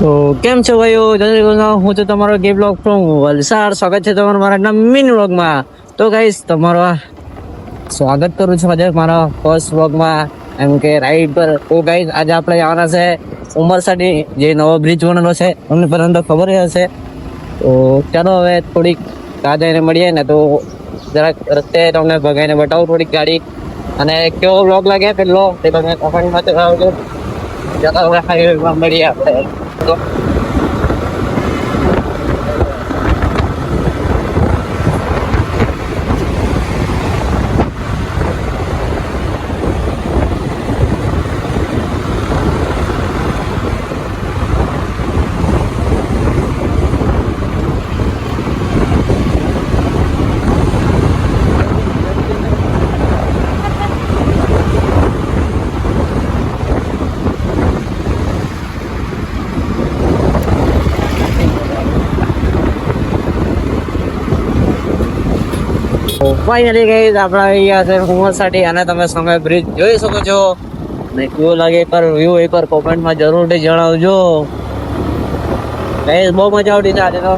તો કેમ છો ભાઈઓ? હું છું તમારો ગે બ્લોગ ફ્રોમ વલસાડ. સ્વાગત છે તમારું મારા નવીન વ્લોગમાં. તો ગાઈસ તમારો સ્વાગત કરું છું આજે મારા ફર્સ્ટ વ્લોગમાં, એમ કે રાઈડ પર. તો ગાઈસ આજે આપણે જવાના છે ઉમરસાડી, જે નવો બ્રિજ બનેલો છે અમને પણ તો ખબર હશે. તો ચાલો હવે થોડીક ત્યાં જઈને મળીએ ને, તો જરાક રસ્તે તમને ભગાઈને બતાવું થોડીક ગાડી, અને કેવો વ્લોગ લાગે પેલો તે તમે કમેન્ટમાં જણાવજો. ચાલો હવે હાઈવેમાં મળીએ આપણે. તો ફાઇનલી ગાઈસ આપણે આવી ગયા છે ઉમરસાડી, અને તમે સામે બ્રિજ જોઈ શકો છો. ને કેવું લાગે એકવાર વ્યૂ એકવાર કોમેન્ટમાં જરૂરથી જણાવજો ગાઈસ. બહુ મજા આવતી છે આજે તો.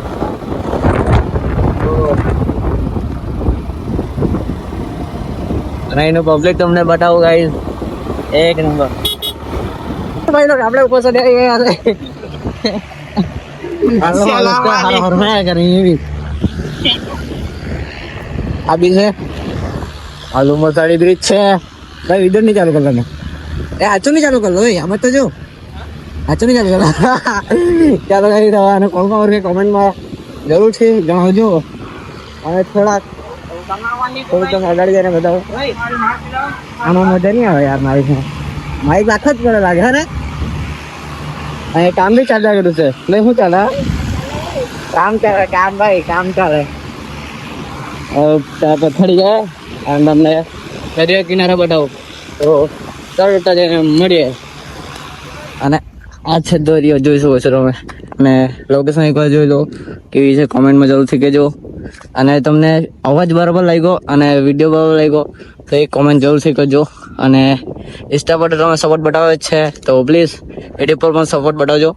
અને એનું પબ્લિક તમને બતાવું ગાઈસ, એક નંબર. ભાઈ લોક આપણે ઉપર ચડી આવી ગયા છે. આ બી છે આલુ મસાડી બ્રિજ છે ભાઈ. વિડિયો નહીં ચાલુ કરવાનો, એ આચું નહીં ચાલુ કરલો આમ તો જો આચું નહીં ચાલુ કરલો. ચાલો કઈ અને કોલમાં કોમેન્ટમાં જરૂર છે જણાવજો. અને થોડુંક તમે અગાડી જઈને બતાવો. આમાં મજા નહીં આવે યાર, માઇક આખ જ પડે લાગે હે ને. અહીં કામ બી ચાલ્યા કર્યું છે એટલે શું ચાલે? કામ ચાલે, કામ ભાઈ કામ ચાલે. પથડી જાય અને તમને દરિયા કિનારે બતાવો. તો તરત જ મળીએ. અને આ છે દરિયો, જોઈ શકો છો તમે. અને લોકેશન એકવાર જોઈ લો કેવી છે, કોમેન્ટમાં જરૂરથી કહેજો. અને તમને અવાજ બરાબર લાગ્યો અને વિડીયો બરાબર લાગ્યો તો એક કોમેન્ટ જરૂરથી કરજો. અને ઇન્સ્ટા પર તમે સપોર્ટ બતાવો જ છે તો પ્લીઝ યુટ્યુબ પર પણ સપોર્ટ બતાવજો.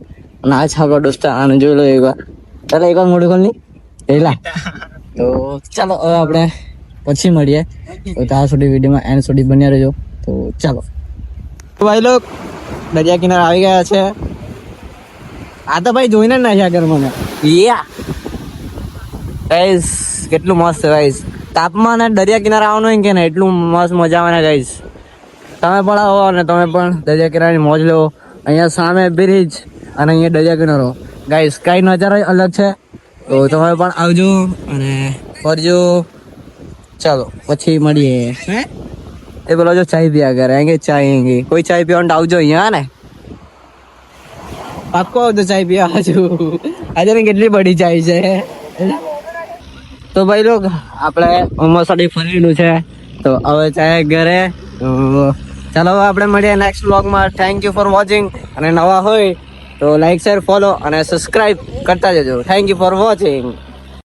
અને આ છે આપણો દોસ્ત, આને જોઈ લો એકવાર. ચાલો એકવાર મોઢું ખોલ નહીં એલા. તો ચાલો હવે આપણે પછી મળીએ. તો ત્યાં સુધી વિડીયોમાં એન્ડ સુધી બન્યા રહેજો. તો ચાલો ભાઈ લોક દરિયા કિનારે આવી ગયા છે. આ તો ભાઈ જોઈને જ નાખ્યા કર મને. યા ગાઈસ કેટલું મસ્ત છે ગાઈસ. તાપમાન અને દરિયા કિનારે આવવાનું હોય કે ને એટલું મસ્ત મજા આવે ને ગાઈસ. તમે પણ આવો અને તમે પણ દરિયા કિનારાની મોજ લો. અહીંયા સામે બ્રિજ અને અહીંયા દરિયા કિનારો ગાઈસ, કઈ નજારો અલગ છે. તો તમે પણ આવજો અને ફરજો. ચાલો પછી મળીએ. એ બોલો જો ચાય પીયા કરે આગે, ચાય આગે કોઈ ચાય પીવાનું આવજો અહીંયા ને. પાક્કો આવજો ચાય પીવા. આજે ને કેટલી બધી ચાય છે. તો ભાઈ લોક આપણે ઉમરસાડી ફરેલું છે, તો હવે ચાય ઘરે. તો ચાલો હવે આપણે મળીએ નેક્સ્ટ વ્લોગમાં. Thank you for watching. અને નવા હોય તો લાઈક શેર ફોલો અને સબસ્ક્રાઈબ કરતા જજો. Thank you for watching.